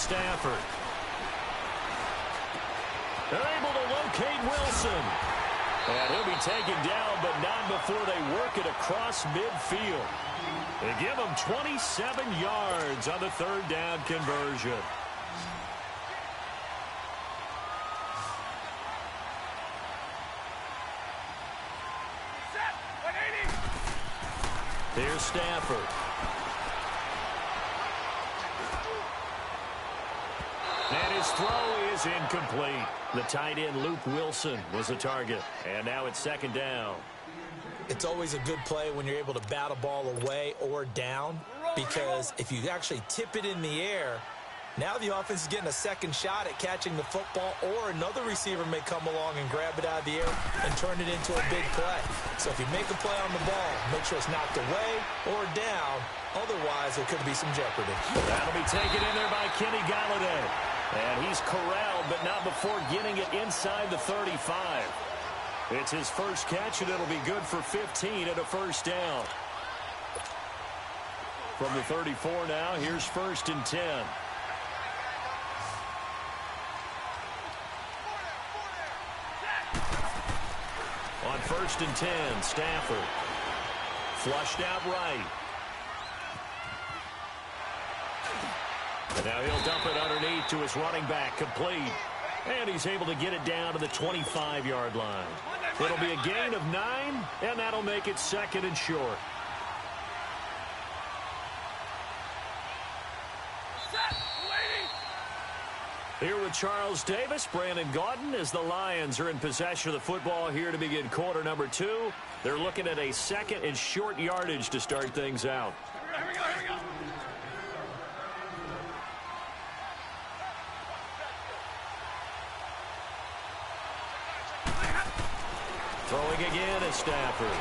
Stafford. They're able to locate Wilson. And he'll be taken down, but not before they work it across midfield. They give him 27 yards on the third down conversion. Here's Stafford. And his throw is incomplete. The tight end, Luke Wilson, was the target. And now it's second down. It's always a good play when you're able to bat a ball away or down, because if you actually tip it in the air, now the offense is getting a second shot at catching the football, or another receiver may come along and grab it out of the air and turn it into a big play. So if you make a play on the ball, make sure it's knocked away or down. Otherwise, there could be some jeopardy. That'll be taken in there by Kenny Galladay. And he's corralled, but not before getting it inside the 35. It's his first catch, and it'll be good for 15 and a first down. From the 34 now, here's 1st and 10. On 1st and 10, Stafford. Flushed out right. Now he'll dump it underneath to his running back, complete. And he's able to get it down to the 25-yard line. It'll be a gain of 9, and that'll make it 2nd and short. Here with Charles Davis, Brandon Gaudin, as the Lions are in possession of the football here to begin quarter number 2. They're looking at a 2nd and short yardage to start things out. Here we go. Throwing again at Stafford.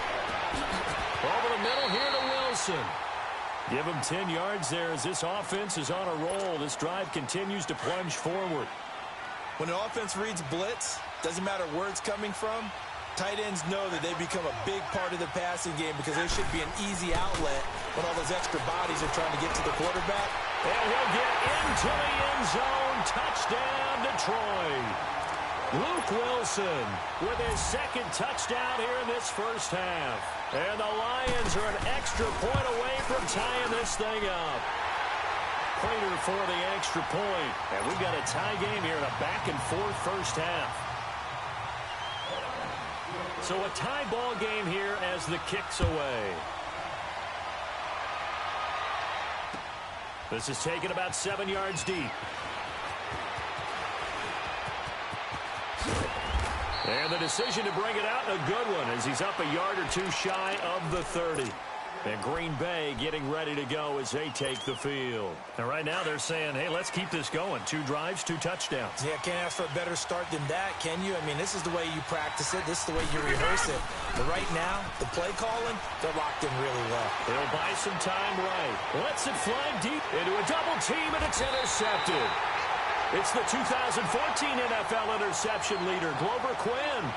Over the middle here to Wilson. Give him 10 yards there as this offense is on a roll. This drive continues to plunge forward. When an offense reads blitz, doesn't matter where it's coming from, tight ends know that they become a big part of the passing game because there should be an easy outlet when all those extra bodies are trying to get to the quarterback. And he'll get into the end zone. Touchdown, Detroit. Luke Wilson with his 2nd touchdown here in this first half. And the Lions are an extra point away from tying this thing up. Prater for the extra point. And we've got a tie game here in a back-and-forth first half. So a tie ball game here as the kick's away. This is taken about 7 yards deep. And the decision to bring it out, a good one, as he's up a yard or two shy of the 30. And Green Bay getting ready to go as they take the field. And right now they're saying, hey, let's keep this going. 2 drives, 2 touchdowns. Yeah, can't ask for a better start than that, can you? I mean, this is the way you practice it. This is the way you rehearse it. But right now, the play calling, they're locked in really well. He'll buy some time right. Lets it fly deep into a double team, and it's intercepted. It's the 2014 NFL interception leader, Glover Quinn.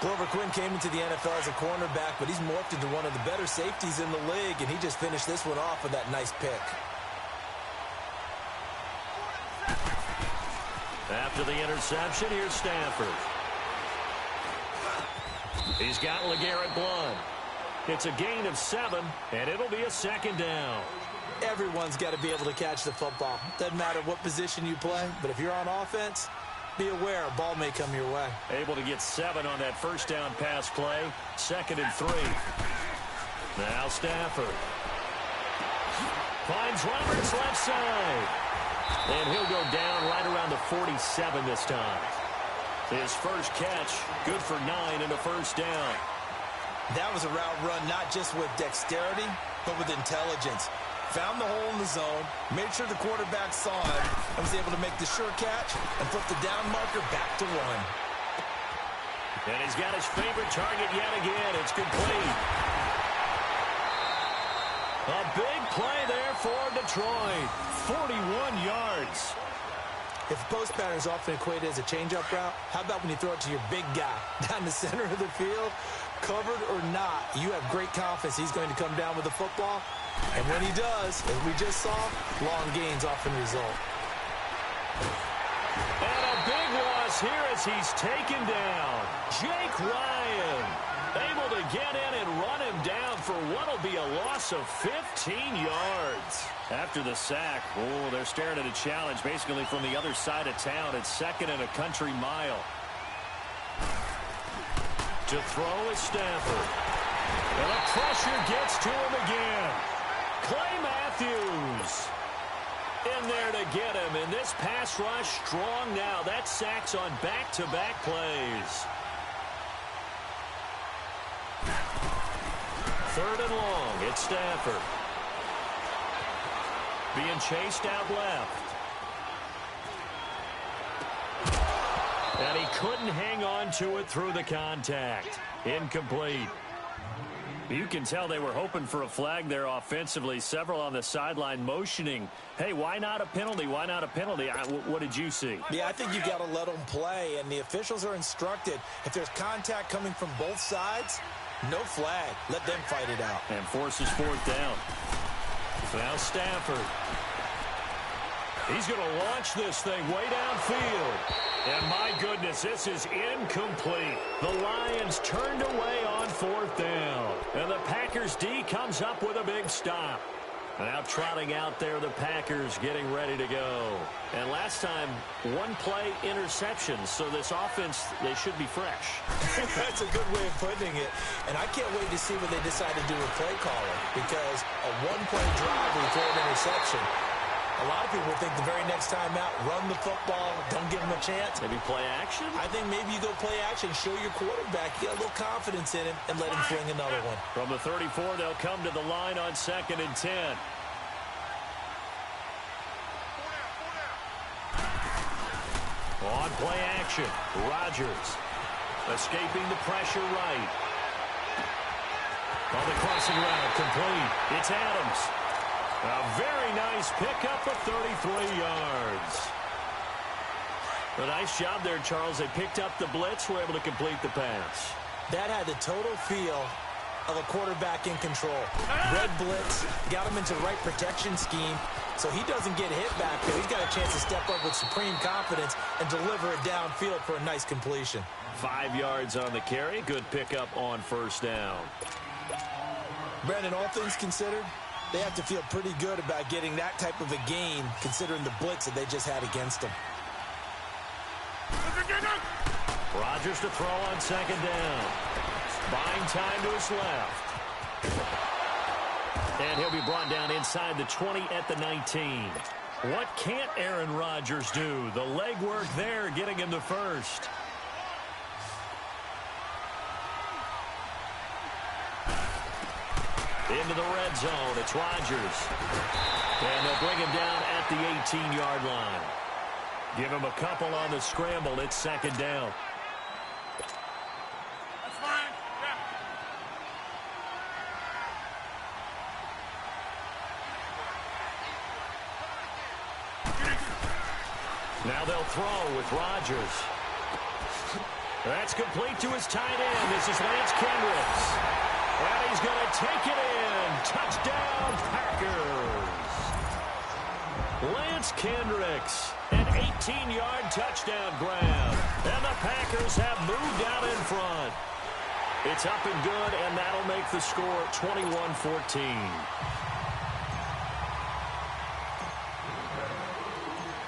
Glover Quinn came into the NFL as a cornerback, but he's morphed into one of the better safeties in the league, and he just finished this one off with that nice pick. After the interception, here's Stafford. He's got LeGarrette Blount. It's a gain of 7, and it'll be a 2nd down. Everyone's got to be able to catch the football. Doesn't matter what position you play, but if you're on offense, be aware a ball may come your way. Able to get 7 on that first down pass play. 2nd and 3. Now Stafford. Finds Roberts left side. And he'll go down right around the 47 this time. His first catch, good for 9 and a first down. That was a route run not just with dexterity, but with intelligence. Found the hole in the zone, made sure the quarterback saw it, and was able to make the sure catch and put the down marker back to 1. And he's got his favorite target yet again. It's complete. A big play there for Detroit. 41 yards. If a post pattern is often equated as a change-up route, how about when you throw it to your big guy down the center of the field? Covered or not, you have great confidence he's going to come down with the football. And when he does, as we just saw, long gains often result. And a big loss here as he's taken down. Jake Ryan able to get in and run him down for what will be a loss of 15 yards. After the sack, they're staring at a challenge basically from the other side of town. It's second and a country mile. To throw is Stafford. And the pressure gets to him again. Clay Matthews in there to get him. And this pass rush strong now. That sack's on back-to-back plays. Third and long. It's Stafford. Being chased out left. And he couldn't hang on to it through the contact. Incomplete. You can tell they were hoping for a flag there offensively. Several on the sideline motioning, hey, why not a penalty? Why not a penalty? What did you see? Yeah, I think you got to let them play, and the officials are instructed. If there's contact coming from both sides, no flag. Let them fight it out. And forces fourth down. Now Stafford. He's going to launch this thing way downfield. And my goodness, this is incomplete. The Lions turned away on fourth down. And the Packers D comes up with a big stop. Now trotting out there, the Packers getting ready to go. And last time, one play interception. So this offense, they should be fresh. That's a good way of putting it. And I can't wait to see what they decide to do with play calling. Because a one-play drive with an interception, a lot of people think the very next time out, run the football, don't give them a chance. Maybe play action? I think maybe you go play action, show your quarterback, get a little confidence in him, and let him fling another one. From the 34, they'll come to the line on 2nd and 10. On play action, Rodgers escaping the pressure right. On the crossing route, complete. It's Adams. A very nice pickup of 33 yards. A nice job there, Charles. They picked up the blitz, were able to complete the pass. That had the total feel of a quarterback in control. Red blitz, got him into the right protection scheme, so he doesn't get hit back there. He's got a chance to step up with supreme confidence and deliver it downfield for a nice completion. 5 yards on the carry. Good pickup on first down. Brandon, all things considered, they have to feel pretty good about getting that type of a gain considering the blitz that they just had against them. Rodgers to throw on 2nd down. Buying time to his left. And he'll be brought down inside the 20 at the 19. What can't Aaron Rodgers do? The legwork there getting him the first. Into the red zone. It's Rodgers. And they'll bring him down at the 18-yard line. Give him a couple on the scramble. It's 2nd down. That's fine. Yeah. Now they'll throw with Rodgers. That's complete to his tight end. This is Lance Kendricks. And he's going to take it in. Touchdown, Packers. Lance Kendricks, an 18-yard touchdown grab. And the Packers have moved out in front. It's up and good, and that'll make the score 21-14.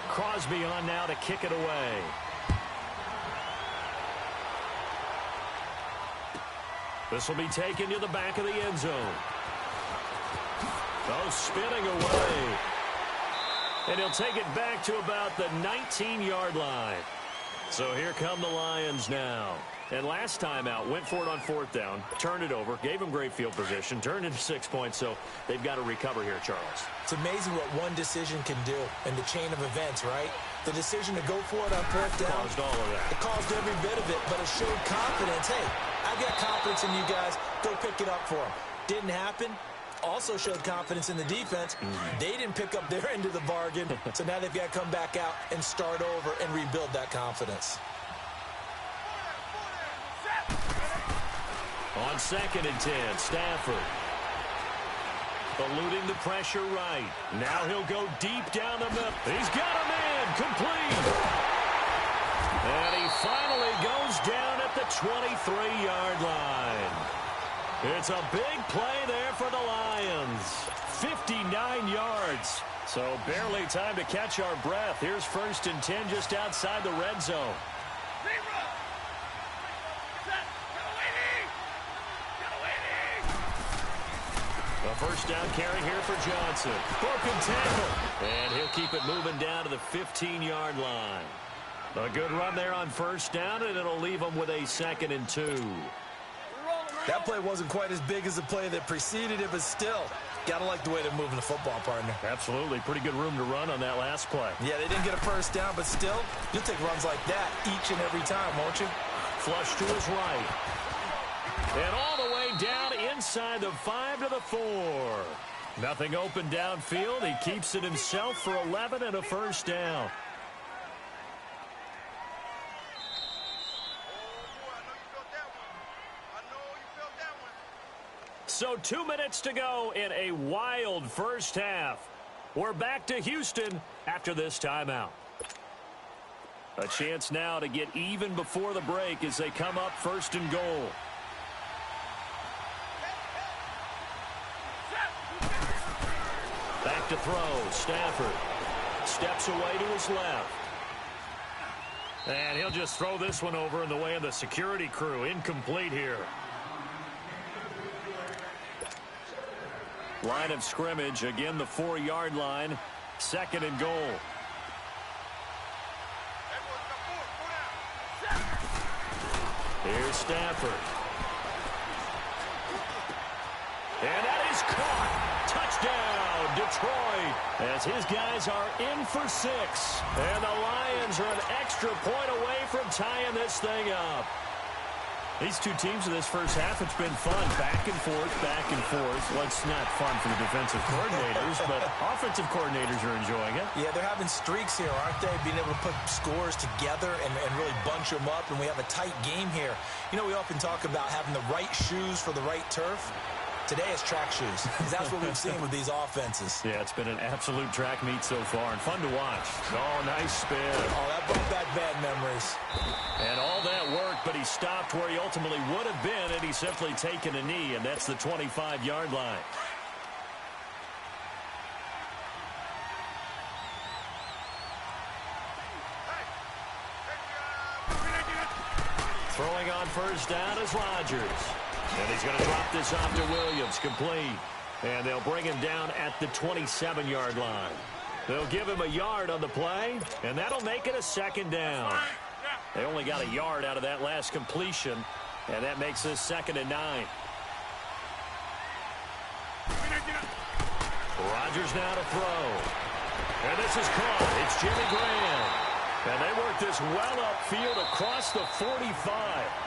Crosby on now to kick it away. This will be taken to the back of the end zone. Oh, spinning away. And he'll take it back to about the 19-yard line. So here come the Lions now. And last time out, went for it on 4th down, turned it over, gave him great field position, turned into 6 points, so they've got to recover here, Charles. It's amazing what one decision can do in the chain of events, right? The decision to go for it on 4th down. Caused all of that. It caused every bit of it, but it showed confidence. Hey, I've got confidence in you guys. Go pick it up for them. Didn't happen. Also showed confidence in the defense. They didn't pick up their end of the bargain, so now they've got to come back out and start over and rebuild that confidence. On 2nd and 10, Stafford. Eluding the pressure right. Now he'll go deep down the middle. He's got a man. Complete. And he finally goes down at the 23-yard line. It's a big play there for the Lions. 59 yards. So barely time to catch our breath. Here's 1st and 10 just outside the red zone. A first down carry here for Johnson. Broken tackle. And he'll keep it moving down to the 15-yard line. A good run there on first down, and it'll leave them with a 2nd and 2. That play wasn't quite as big as the play that preceded it, but still, got to like the way they're moving the football, partner. Absolutely. Pretty good room to run on that last play. Yeah, they didn't get a first down, but still, you'll take runs like that each and every time, won't you? Flush to his right. And all the way down inside the 5 to the 4. Nothing open downfield. He keeps it himself for 11 and a first down. So 2 minutes to go in a wild first half. We're back to Houston after this timeout. A chance now to get even before the break as they come up 1st and goal. Back to throw. Stafford steps away to his left. And he'll just throw this one over in the way of the security crew. Incomplete here. Line of scrimmage, again the 4-yard line, 2nd and goal. Here's Stafford. And that is caught. Touchdown, Detroit, as his guys are in for 6. And the Lions are an extra point away from tying this thing up. These two teams in this first half, it's been fun. Back and forth, back and forth. Well, it's not fun for the defensive coordinators, but offensive coordinators are enjoying it. Yeah, they're having streaks here, aren't they? Being able to put scores together and really bunch them up, and we have a tight game here. You know, we often talk about having the right shoes for the right turf. Today is track shoes, because that's what we've seen with these offenses. Yeah, it's been an absolute track meet so far, and fun to watch. Oh, nice spin. Oh, that brought back bad memories. And all that work, but he stopped where he ultimately would have been, and he's simply taken a knee, and that's the 25-yard line. Throwing on first down is Rodgers. And he's going to drop this off to Williams, complete. And they'll bring him down at the 27-yard line. They'll give him a yard on the play, and that'll make it a 2nd down. They only got a yard out of that last completion, and that makes this 2nd and 9. Rodgers now to throw. And this is caught. It's Jimmy Graham. And they work this well upfield across the 45.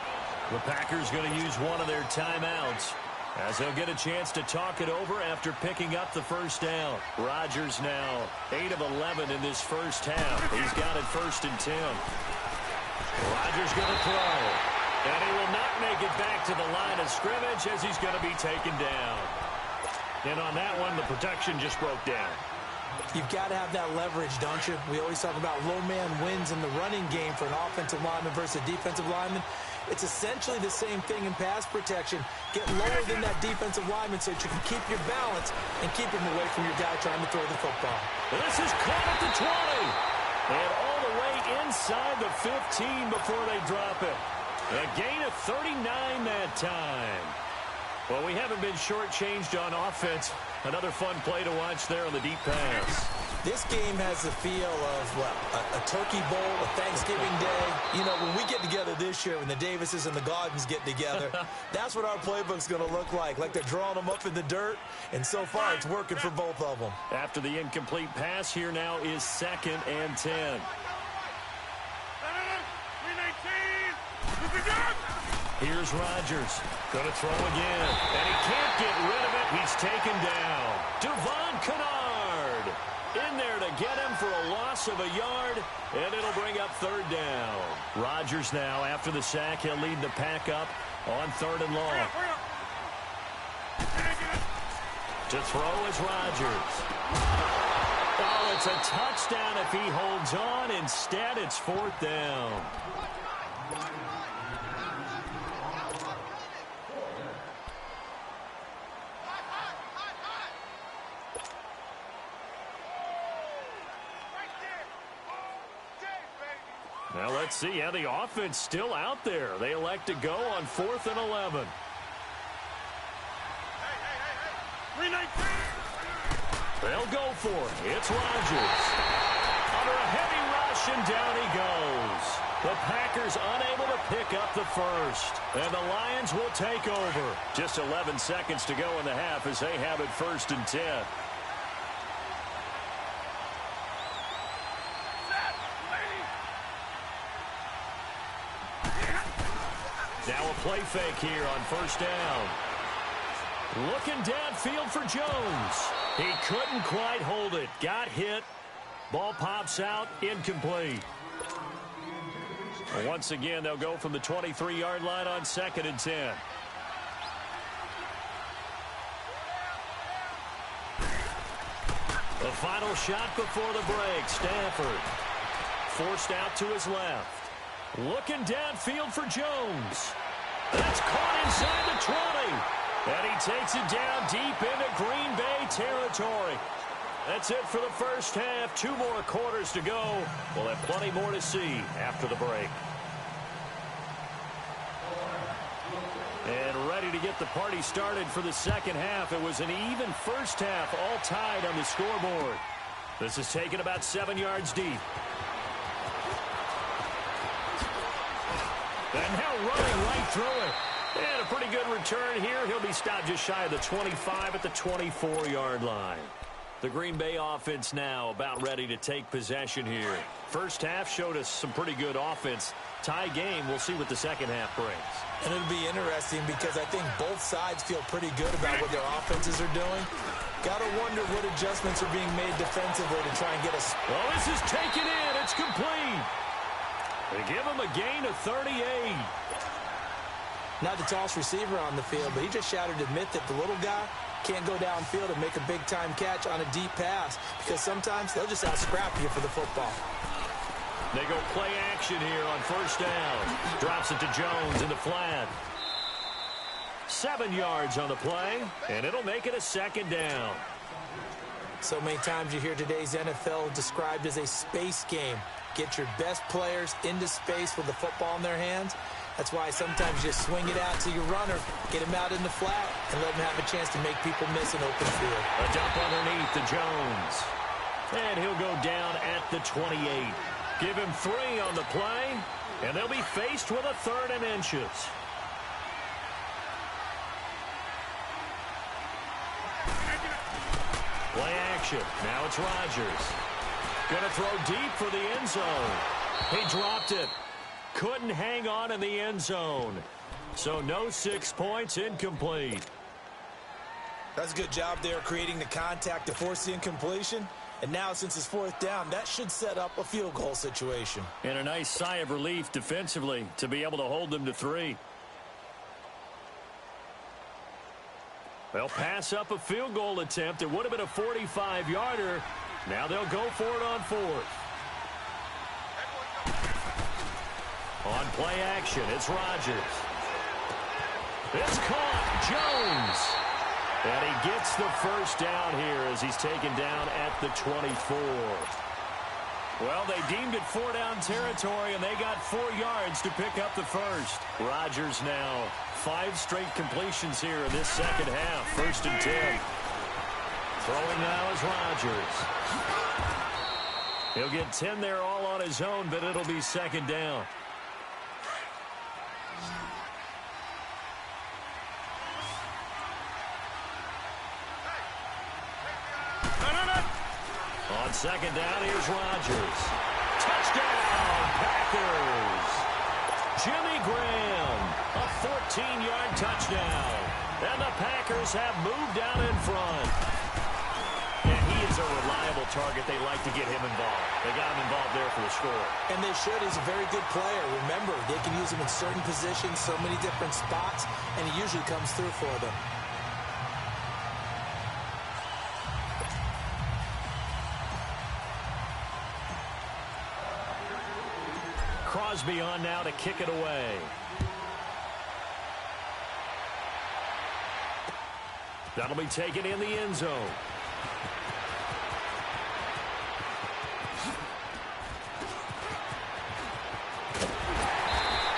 The Packers going to use one of their timeouts as they'll get a chance to talk it over after picking up the first down. Rodgers now 8 of 11 in this first half. He's got it 1st and 10. Rodgers going to throw. And he will not make it back to the line of scrimmage as he's going to be taken down. And on that one, the protection just broke down. You've got to have that leverage, don't you? We always talk about low man wins in the running game for an offensive lineman versus a defensive lineman. It's essentially the same thing in pass protection. Get lower than that defensive lineman so that you can keep your balance and keep him away from your guy trying to throw the football. This is caught at the 20. And all the way inside the 15 before they drop it. A gain of 39 that time. Well, we haven't been shortchanged on offense. Another fun play to watch there on the deep pass. This game has the feel of, well, a turkey bowl, a Thanksgiving day. You know, when we get together this year, when the Davises and the Gaudens get together, that's what our playbook's going to look like. Like they're drawing them up in the dirt, and so far it's working for both of them. After the incomplete pass, here now is 2nd and 10. Here's Rodgers. Going to throw again. And he can't get rid of it. He's taken down. Devon Kennard in there to get him for a loss of a yard. And it'll bring up 3rd down. Rodgers now, after the sack, he'll lead the pack up on 3rd and long. To throw is Rodgers. Oh, it's a touchdown if he holds on. Instead, it's fourth down. Now let's see how the offense still out there. They elect to go on 4th and 11. They'll go for it. It's Rodgers. Under a heavy rush, and down he goes. The Packers unable to pick up the first. And the Lions will take over. Just 11 seconds to go in the half as they have it 1st and 10. Now a play fake here on 1st down. Looking downfield for Jones. He couldn't quite hold it. Got hit. Ball pops out. Incomplete. Once again, they'll go from the 23-yard line on 2nd and 10. The final shot before the break. Stafford forced out to his left. Looking downfield for Jones. That's caught inside the 20. And he takes it down deep into Green Bay territory. That's it for the first half. 2 more quarters to go. We'll have plenty more to see after the break. And ready to get the party started for the second half. It was an even first half, all tied on the scoreboard. This is taken about 7 yards deep. And now running right through it. And a pretty good return here. He'll be stopped just shy of the 25 at the 24-yard line. The Green Bay offense now about ready to take possession here. First half showed us some pretty good offense. Tie game. We'll see what the second half brings. And it'll be interesting because I think both sides feel pretty good about what their offenses are doing. Got to wonder what adjustments are being made defensively to try and get us. Well, this is taken in. It's complete. They give him a gain of 38. Not the tallest receiver on the field, but he just shouted to admit that the little guy can't go downfield and make a big-time catch on a deep pass because sometimes they'll just out-scrap you for the football. They go play action here on 1st down. Drops it to Jones in the flat. 7 yards on the play, and it'll make it a 2nd down. So many times you hear today's NFL described as a space game. Get your best players into space with the football in their hands. That's why sometimes you swing it out to your runner, get him out in the flat, and let him have a chance to make people miss an open field. A dump underneath to Jones. And he'll go down at the 28. Give him 3 on the play, and they'll be faced with a 3rd and inches. Play action. Now it's Rodgers. Going to throw deep for the end zone. He dropped it. Couldn't hang on in the end zone. So no 6 points, incomplete. That's a good job there creating the contact to force the incompletion. And now since it's 4th down, that should set up a field goal situation. And a nice sigh of relief defensively to be able to hold them to 3. They'll pass up a field goal attempt. It would have been a 45-yarder. Now they'll go for it on 4th. On play action, it's Rodgers. It's caught. Jones. And he gets the first down here as he's taken down at the 24. Well, they deemed it 4-down territory, and they got 4 yards to pick up the first. Rodgers now 5 straight completions here in this second half. 1st and 10. Throwing now is Rodgers. He'll get 10 there all on his own, but it'll be 2nd down. On 2nd down, here's Rodgers. Touchdown, Packers. Jimmy Graham, a 14-yard touchdown. And the Packers have moved out in front. And he is a reliable target. They like to get him involved. They got him involved there for the score. And they should. He's a very good player. Remember, they can use him in certain positions, so many different spots, and he usually comes through for them. Crosby on now to kick it away. That'll be taken in the end zone.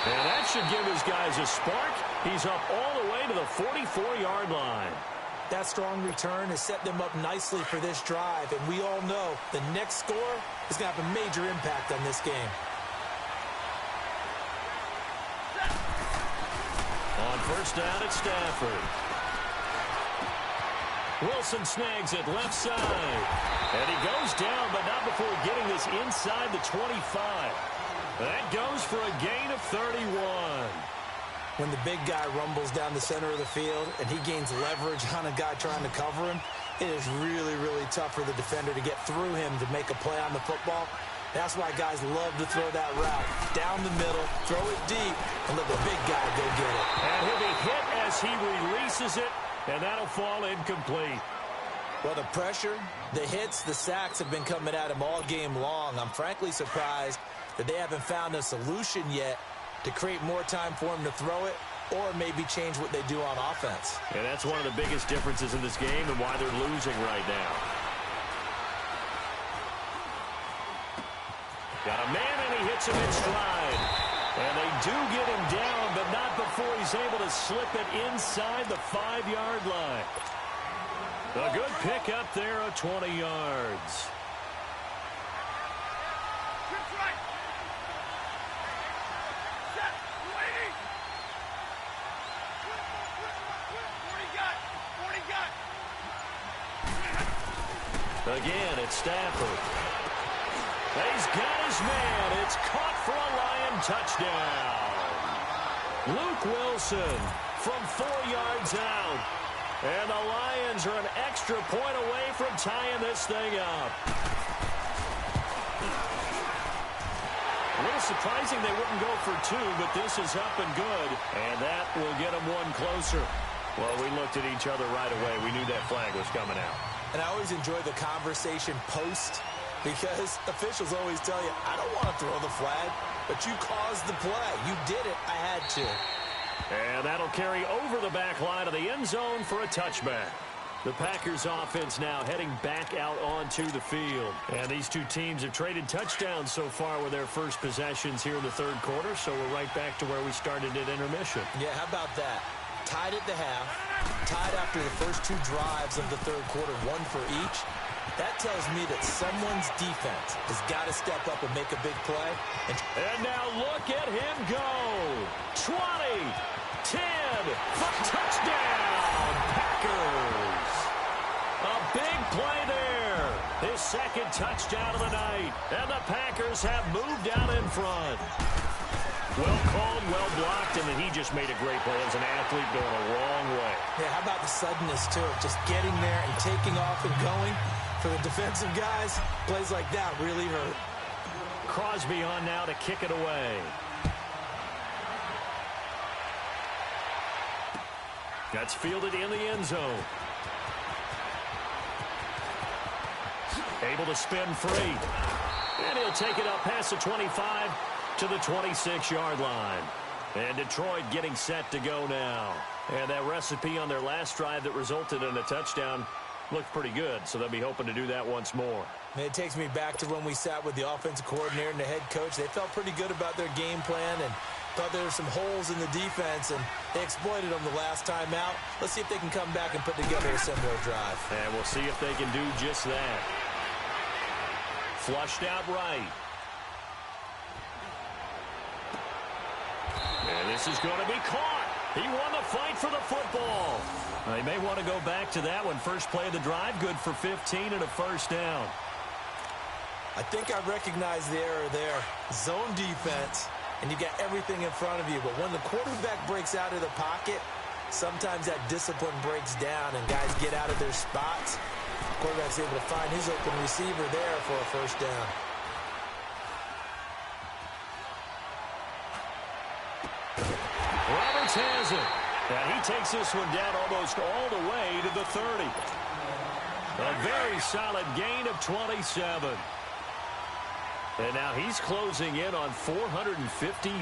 And that should give his guys a spark. He's up all the way to the 44-yard line. That strong return has set them up nicely for this drive, and we all know the next score is going to have a major impact on this game. On first down, it's Stafford. Wilson snags it left side. And he goes down, but not before getting this inside the 25. That goes for a gain of 31. When the big guy rumbles down the center of the field and he gains leverage on a guy trying to cover him, it is really, really tough for the defender to get through him to make a play on the football. That's why guys love to throw that route. Down the middle, throw it deep, and let the big guy go get it. And he'll be hit as he releases it, and that'll fall incomplete. Well, the pressure, the hits, the sacks have been coming at him all game long. I'm frankly surprised that they haven't found a solution yet to create more time for him to throw it or maybe change what they do on offense. And that's one of the biggest differences in this game and why they're losing right now. Got a man, and he hits him in stride. And they do get him down, but not before he's able to slip it inside the 5-yard line. A good pick up there of 20 yards. Again, it's Stafford. He's got his man. It's caught for a Lion touchdown. Luke Wilson from 4 yards out. And the Lions are an extra point away from tying this thing up. A little surprising they wouldn't go for 2, but this is up and good. And that will get them one closer. Well, we looked at each other right away. We knew that flag was coming out. And I always enjoy the conversation post because officials always tell you, I don't want to throw the flag, but you caused the play. You did it. I had to. And that'll carry over the back line of the end zone for a touchback. The Packers offense now heading back out onto the field. And these two teams have traded touchdowns so far with their first possessions here in the third quarter, so we're right back to where we started at intermission. Yeah, how about that? Tied at the half, tied after the first 2 drives of the third quarter, 1 for each. That tells me that someone's defense has got to step up and make a big play. And now look at him go. 20, 10, for touchdown, Packers. A big play there. His second touchdown of the night. And the Packers have moved out in front. Well called, well blocked, and then he just made a great play as an athlete going a long way. Yeah, how about the suddenness to it? Just getting there and taking off and going. For the defensive guys, plays like that really hurt. Crosby on now to kick it away. That's fielded in the end zone. Able to spin free. And he'll take it up past the 25 to the 26-yard line. And Detroit getting set to go now. And that recipe on their last drive that resulted in a touchdown looked pretty good, so they'll be hoping to do that once more. And it takes me back to when we sat with the offensive coordinator and the head coach. They felt pretty good about their game plan and thought there were some holes in the defense, and they exploited them the last time out. Let's see if they can come back and put together a similar drive. And we'll see if they can do just that. Flushed out right. And this is going to be caught. He won the fight for the football. They may want to go back to that one. First play of the drive, good for 15 and a first down. I think I recognize the error there. Zone defense, and you got everything in front of you. But when the quarterback breaks out of the pocket, sometimes that discipline breaks down and guys get out of their spots. The quarterback's able to find his open receiver there for a first down. Roberts has it. And he takes this one down almost all the way to the 30. A very solid gain of 27. And now he's closing in on 450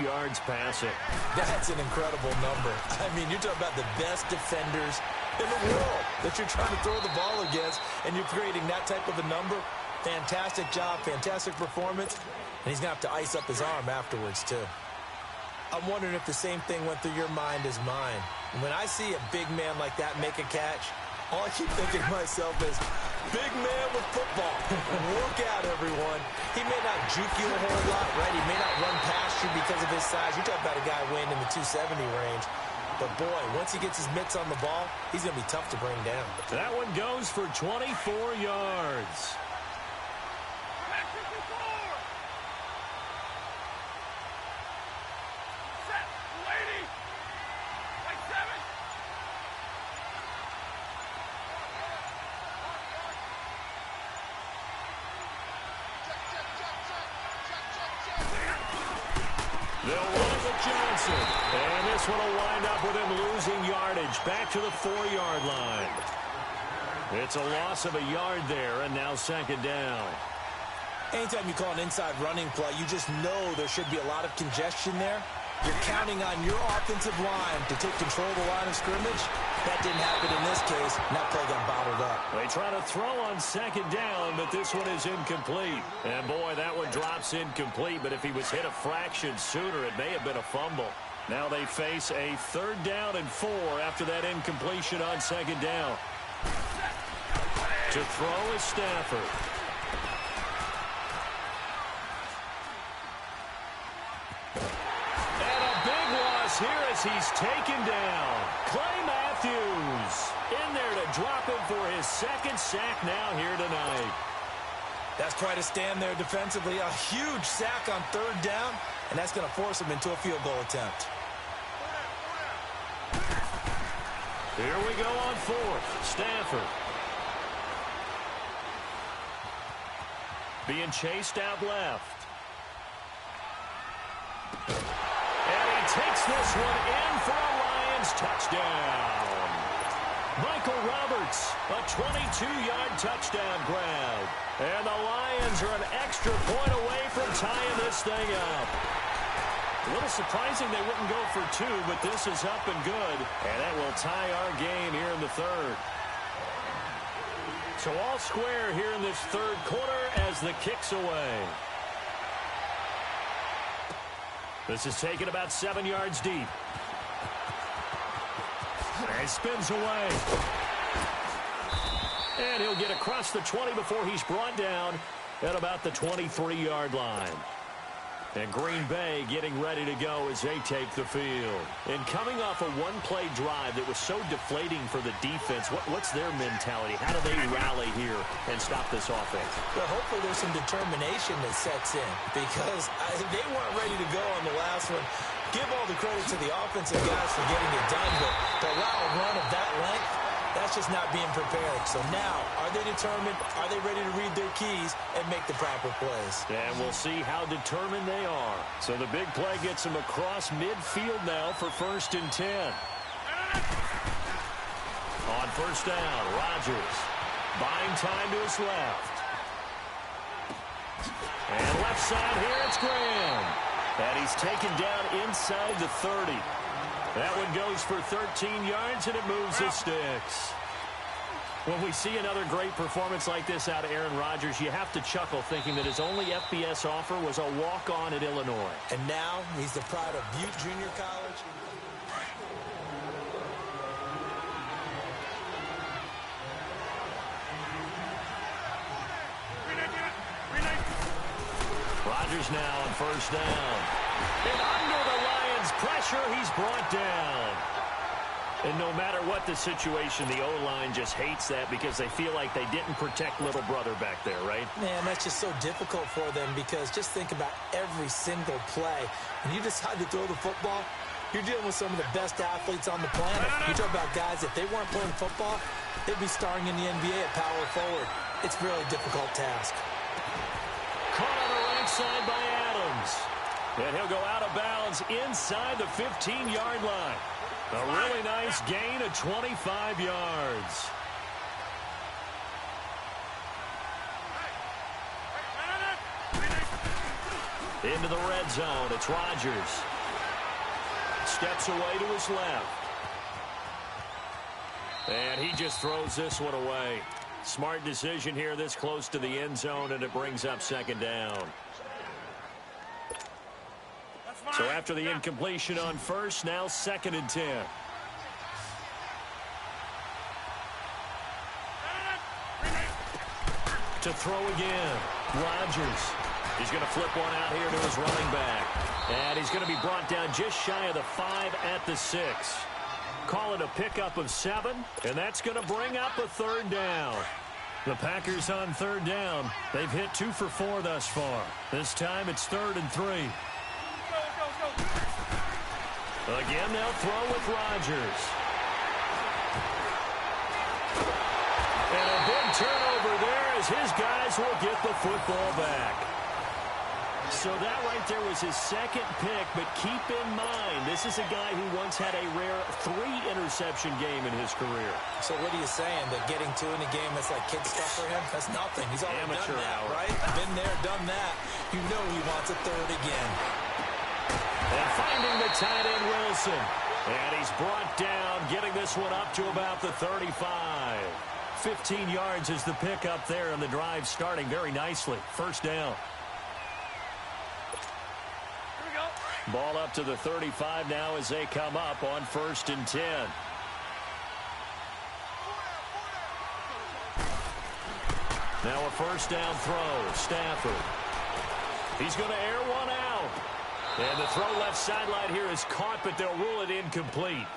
yards passing. That's an incredible number. I mean, you're talking about the best defenders in the world that you're trying to throw the ball against, and you're creating that type of a number. Fantastic job, fantastic performance, and he's going to have to ice up his arm afterwards, too. I'm wondering if the same thing went through your mind as mine. When I see a big man like that make a catch, all I keep thinking to myself is, big man with football. Look out, everyone. He may not juke you a whole lot, right? He may not run past you because of his size. You're talking about a guy weighing in the 270 range. But, boy, once he gets his mitts on the ball, he's going to be tough to bring down. That one goes for 24 yards. They'll run it with Johnson. And this one will wind up with him losing yardage back to the 4-yard line. It's a loss of a yard there, and now second down. Anytime you call an inside running play, you just know there should be a lot of congestion there. You're counting on your offensive line to take control of the line of scrimmage. That didn't happen in this case, and that play got bottled up. They try to throw on second down, but this one is incomplete. And, boy, that one drops incomplete, but if he was hit a fraction sooner, it may have been a fumble. Now they face a 3rd down and 4 after that incompletion on second down. To throw is Stafford. Here as he's taken down. Clay Matthews in there to drop him for his 2nd sack now here tonight. That's quite a stand there defensively. A huge sack on 3rd down, and that's going to force him into a field goal attempt. Here we go on 4th. Stafford. Being chased out left. Takes this one in for a Lions touchdown. Michael Roberts, a 22-yard touchdown grab. And the Lions are an extra point away from tying this thing up. A little surprising they wouldn't go for 2, but this is up and good. And that will tie our game here in the 3rd. So all square here in this 3rd quarter as the kick's away. This is taken about 7 yards deep. And spins away. And he'll get across the 20 before he's brought down at about the 23-yard line. And Green Bay getting ready to go as they take the field. And coming off a one-play drive that was so deflating for the defense, what's their mentality? How do they rally here and stop this offense? Well, hopefully there's some determination that sets in because they weren't ready to go on the last one. Give all the credit to the offensive guys for getting it done, but to allow a run of that length, that's just not being prepared. So now, are they determined? Are they ready to read their keys and make the proper plays? And we'll see how determined they are. So the big play gets them across midfield now for 1st and 10. On 1st down, Rodgers buying time to his left. And left side here, it's Graham. And he's taken down inside the 30. That one goes for 13 yards, and it moves the sticks. When we see another great performance like this out of Aaron Rodgers, you have to chuckle thinking that his only FBS offer was a walk-on at Illinois. And now he's the pride of Butte Junior College. Rodgers now on 1st down. And under the Lions' pressure, he's brought down. And no matter what the situation, the O-line just hates that because they feel like they didn't protect little brother back there, right? Man, that's just so difficult for them because just think about every single play. When you decide to throw the football, you're dealing with some of the best athletes on the planet. You talk about guys, if they weren't playing football, they'd be starring in the NBA at power forward. It's a really difficult task. Caught on the right side by Adams. And he'll go out of bounds inside the 15-yard line. A really nice gain of 25 yards. Into the red zone. It's Rodgers. Steps away to his left. And he just throws this one away. Smart decision here this close to the end zone, and it brings up second down. So after the incompletion on first, now 2nd and 10. To throw again. Rodgers. He's going to flip one out here to his running back. And he's going to be brought down just shy of the 5 at the 6. Call it a pickup of 7, and that's going to bring up a 3rd down. The Packers on 3rd down. They've hit 2 for 4 thus far. This time it's 3rd and 3. Again, they'll throw with Rodgers. And a big turnover there as his guys will get the football back. So that right there was his 2nd pick, but keep in mind, this is a guy who once had a rare 3-interception game in his career. So what are you saying, that getting 2 in a game, that's like kid stuff for him? That's nothing. He's already Amateur done that, hour. right? Been there, done that. You know he wants a 3rd again. And finding the tight end, Wilson. And he's brought down, getting this one up to about the 35. 15 yards is the pickup there, and the drive starting very nicely. 1st down. Ball up to the 35 now as they come up on 1st and 10. Now a 1st down throw. Stafford. He's going to air one out. And the throw left sideline here is caught, but they'll rule it incomplete.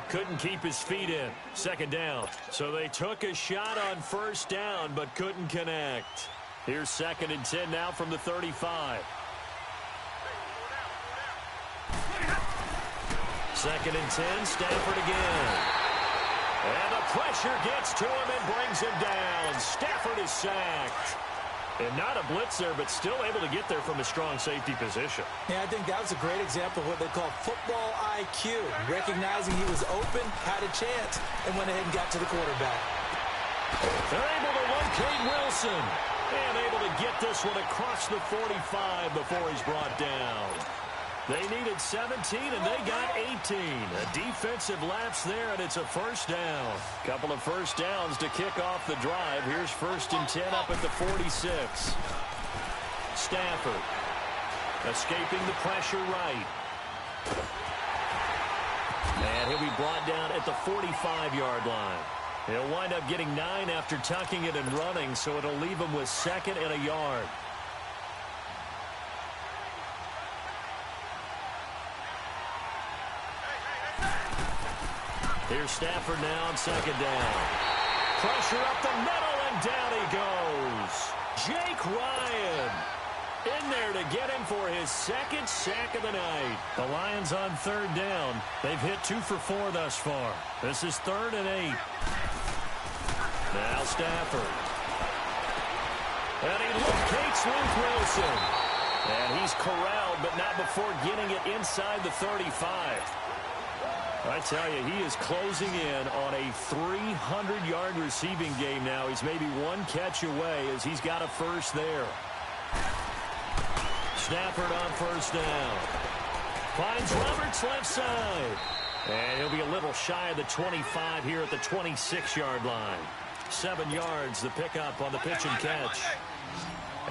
Couldn't keep his feet in. 2nd down. So they took a shot on 1st down, but couldn't connect. Here's 2nd and 10 now from the 35. 2nd and 10, Stafford again. And the pressure gets to him and brings him down. Stafford is sacked. And not a blitz there, but still able to get there from a strong safety position. Yeah, I think that was a great example of what they call football IQ. Recognizing he was open, had a chance, and went ahead and got to the quarterback. They're able to locate Wilson. And able to get this one across the 45 before he's brought down. They needed 17, and they got 18. A defensive lapse there, and it's a 1st down. Couple of 1st downs to kick off the drive. Here's 1st and 10 up at the 46. Stafford escaping the pressure right. And he'll be brought down at the 45-yard line. He'll wind up getting 9 after tucking it and running, so it'll leave him with 2nd and a yard. Here's Stafford now on 2nd down. Pressure up the middle, and down he goes. Jake Ryan in there to get him for his 2nd sack of the night. The Lions on 3rd down. They've hit 2 for 4 thus far. This is 3rd and 8. Now Stafford. And he locates Luke Wilson. And he's corralled, but not before getting it inside the 35. I tell you, he is closing in on a 300-yard receiving game now. He's maybe 1 catch away as he's got a 1st there. Stafford on 1st down. Finds Roberts left side. And he'll be a little shy of the 25 here at the 26-yard line. 7 yards, the pickup on the pitch and catch.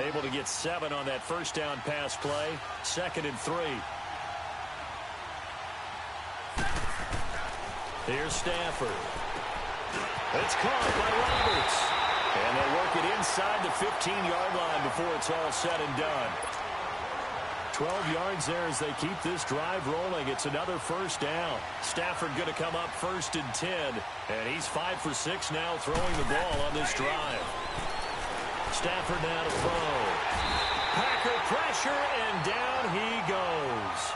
Able to get 7 on that 1st down pass play. 2nd and 3. Here's Stafford. It's caught by Roberts. And they work it inside the 15-yard line before it's all said and done. 12 yards there as they keep this drive rolling. It's another 1st down. Stafford going to come up 1st and 10. And he's 5 for 6 now throwing the ball on this drive. Stafford now to throw. Packer pressure, and down he goes.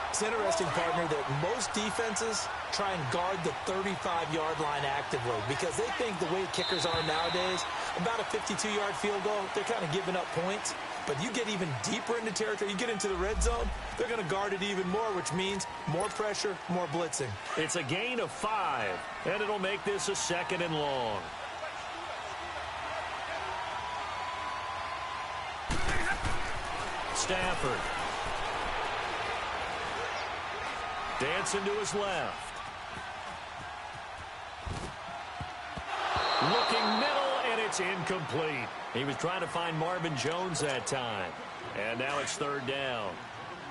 It's interesting, partner, that most defenses try and guard the 35-yard line actively because they think the way kickers are nowadays, about a 52-yard field goal, they're kind of giving up points. But you get even deeper into territory, you get into the red zone, they're going to guard it even more, which means more pressure, more blitzing. It's a gain of 5, and it'll make this a 2nd and long. Stafford. Dancing to his left. Looking middle, and it's incomplete. He was trying to find Marvin Jones that time. And now it's third down.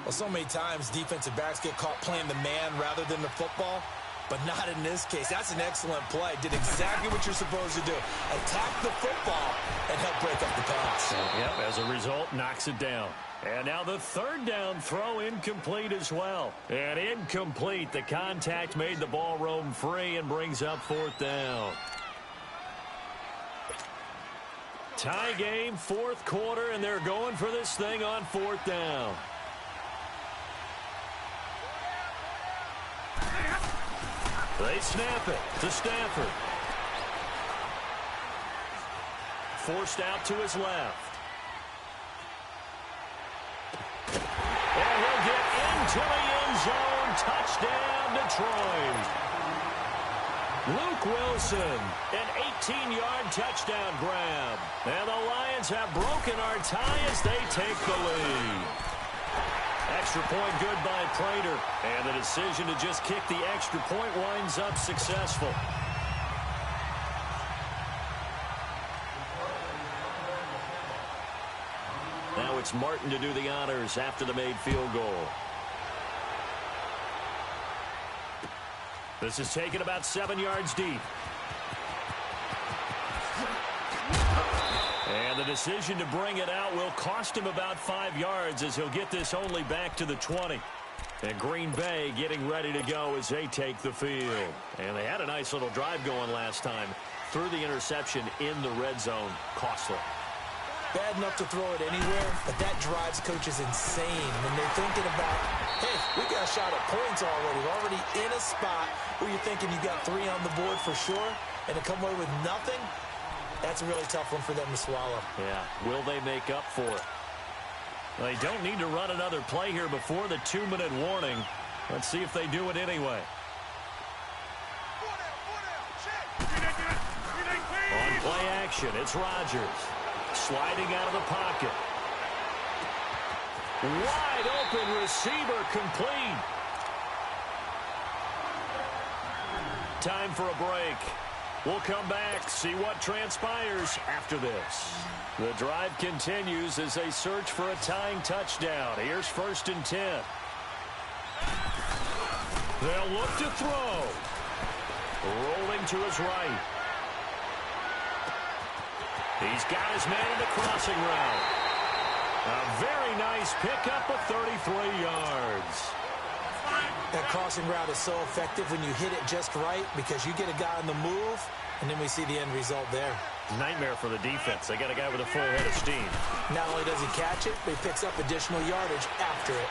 Well, so many times defensive backs get caught playing the man rather than the football, but not in this case. That's an excellent play. Did exactly what you're supposed to do. Attack the football and help break up the pass. Yep, as a result, knocks it down. And now the third down throw incomplete as well. And incomplete. The contact made the ball roam free and brings up fourth down. Tie game, fourth quarter, and they're going for this thing on fourth down. They snap it to Stafford. Forced out to his left. And he'll get into the end zone. Touchdown, Detroit. Luke Wilson, an 18-yard touchdown grab. And the Lions have broken our tie as they take the lead. Extra point good by Prater. And the decision to just kick the extra point winds up successful. Now it's Martin to do the honors after the made field goal. This is taken about 7 yards deep. And the decision to bring it out will cost him about 5 yards as he'll get this only back to the 20. And Green Bay getting ready to go as they take the field. And they had a nice little drive going last time. Threw the interception in the red zone. Costly. Bad enough to throw it anywhere, but that drives coaches insane when they're thinking about, hey, we got a shot at points already. We're already in a spot where you're thinking you got 3 on the board for sure, and to come away with nothing, that's a really tough one for them to swallow. Yeah, will they make up for it? They don't need to run another play here before the 2-minute warning. Let's see if they do it anyway. On play action, it's Rodgers. Sliding out of the pocket. Wide open receiver complete. Time for a break. We'll come back, see what transpires after this. The drive continues as they search for a tying touchdown. Here's 1st and 10. They'll look to throw. Rolling to his right. He's got his man in the crossing route. A very nice pickup of 33 yards. That crossing route is so effective when you hit it just right because you get a guy on the move, and then we see the end result there. Nightmare for the defense. They got a guy with a full head of steam. Not only does he catch it, but he picks up additional yardage after it.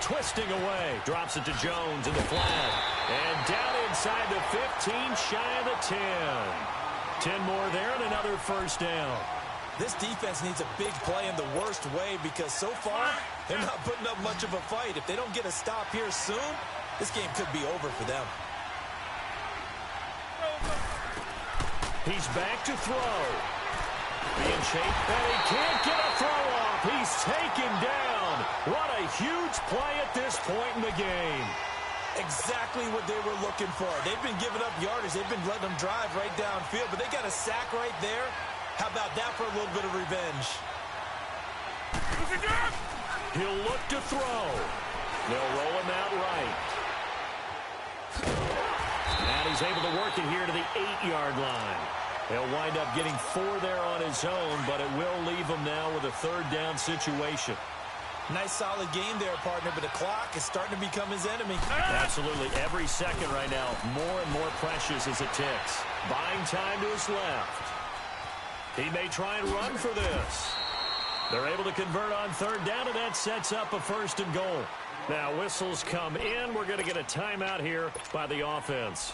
Twisting away. Drops it to Jones in the flat. And down inside the 15, shy of the 10. 10 more there and another first down. This defense needs a big play in the worst way because so far they're not putting up much of a fight. If they don't get a stop here soon, this game could be over for them. He's back to throw. Being chased, and he can't get a throw off. He's taken down. What a huge play at this point in the game. Exactly what they were looking for. They've been giving up yardage. They've been letting them drive right downfield, but they got a sack right there. How about that for a little bit of revenge? He'll look to throw. They'll roll him out right. And he's able to work it here to the 8-yard line. He'll wind up getting 4 there on his own, but it will leave him now with a 3rd down situation. Nice solid game there, partner, but the clock is starting to become his enemy. Absolutely. Every second right now, more and more precious as it ticks. Buying time to his left. He may try and run for this. They're able to convert on 3rd down, and that sets up a 1st and goal. Now whistles come in. We're going to get a timeout here by the offense.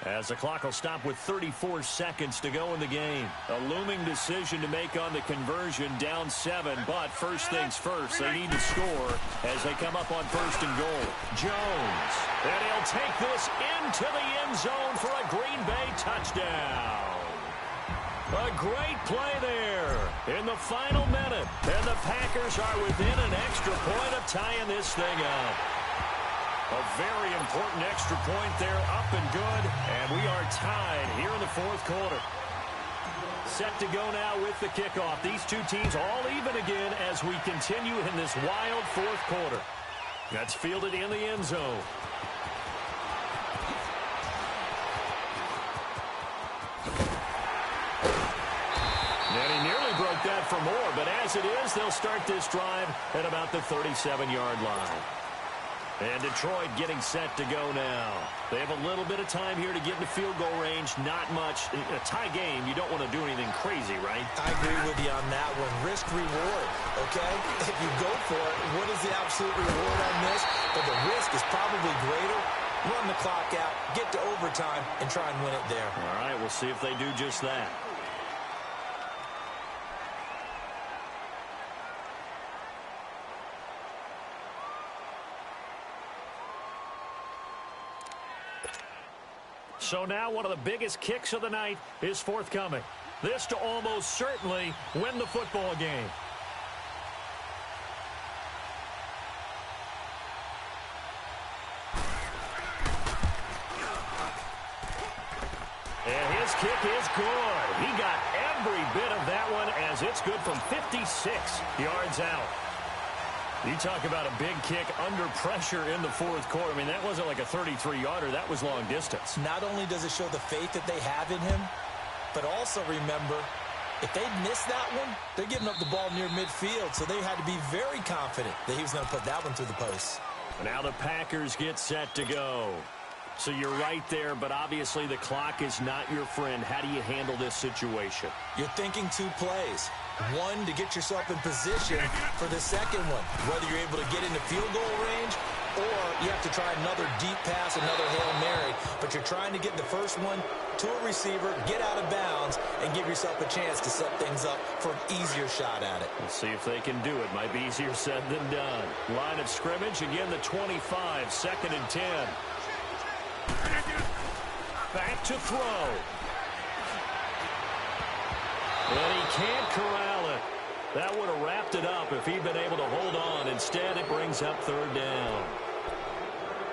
As the clock will stop with 34 seconds to go in the game. A looming decision to make on the conversion, down 7. But first things first, they need to score as they come up on 1st and goal. Jones. And he'll take this into the end zone for a Green Bay touchdown. A great play there. in the final minute. And the Packers are within an extra point of tying this thing up. A very important extra point there, up and good. And we are tied here in the fourth quarter. Set to go now with the kickoff. These two teams all even again as we continue in this wild fourth quarter. That's fielded in the end zone. And he nearly broke that for more, but as it is, they'll start this drive at about the 37-yard line. And Detroit getting set to go now. They have a little bit of time here to get into field goal range. Not much. In a tie game, you don't want to do anything crazy, right? I agree with you on that one. Risk reward, okay? If you go for it, what is the absolute reward on this? But the risk is probably greater. Run the clock out, get to overtime, and try and win it there. All right, we'll see if they do just that. So now one of the biggest kicks of the night is forthcoming. This to almost certainly win the football game. And his kick is good. He got every bit of that one as it's good from 56 yards out. You talk about a big kick under pressure in the fourth quarter. I mean, that wasn't like a 33-yarder. That was long distance. Not only does it show the faith that they have in him, but also remember, if they'd missed that one, they're giving up the ball near midfield, so they had to be very confident that he was going to put that one through the post. Now the Packers get set to go. So you're right there, but obviously the clock is not your friend. How do you handle this situation? You're thinking two plays. One, to get yourself in position for the second one, whether you're able to get into field goal range or you have to try another deep pass, another Hail Mary, but you're trying to get the first one to a receiver, get out of bounds, and give yourself a chance to set things up for an easier shot at it. We'll see if they can do it. Might be easier said than done. Line of scrimmage, again the 25, 2nd and 10. Back to throw. And he can't corral it. That would have wrapped it up if he'd been able to hold on. Instead, it brings up 3rd down.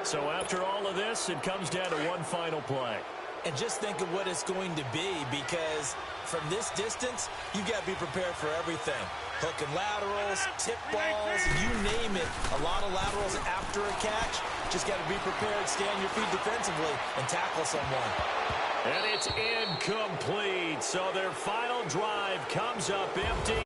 So after all of this, it comes down to one final play. And just think of what it's going to be, because from this distance, you've got to be prepared for everything. Hook and laterals, tip balls, you name it. A lot of laterals after a catch. Just got to be prepared, stand your feet defensively, and tackle someone. And it's incomplete. So their final drive comes up empty.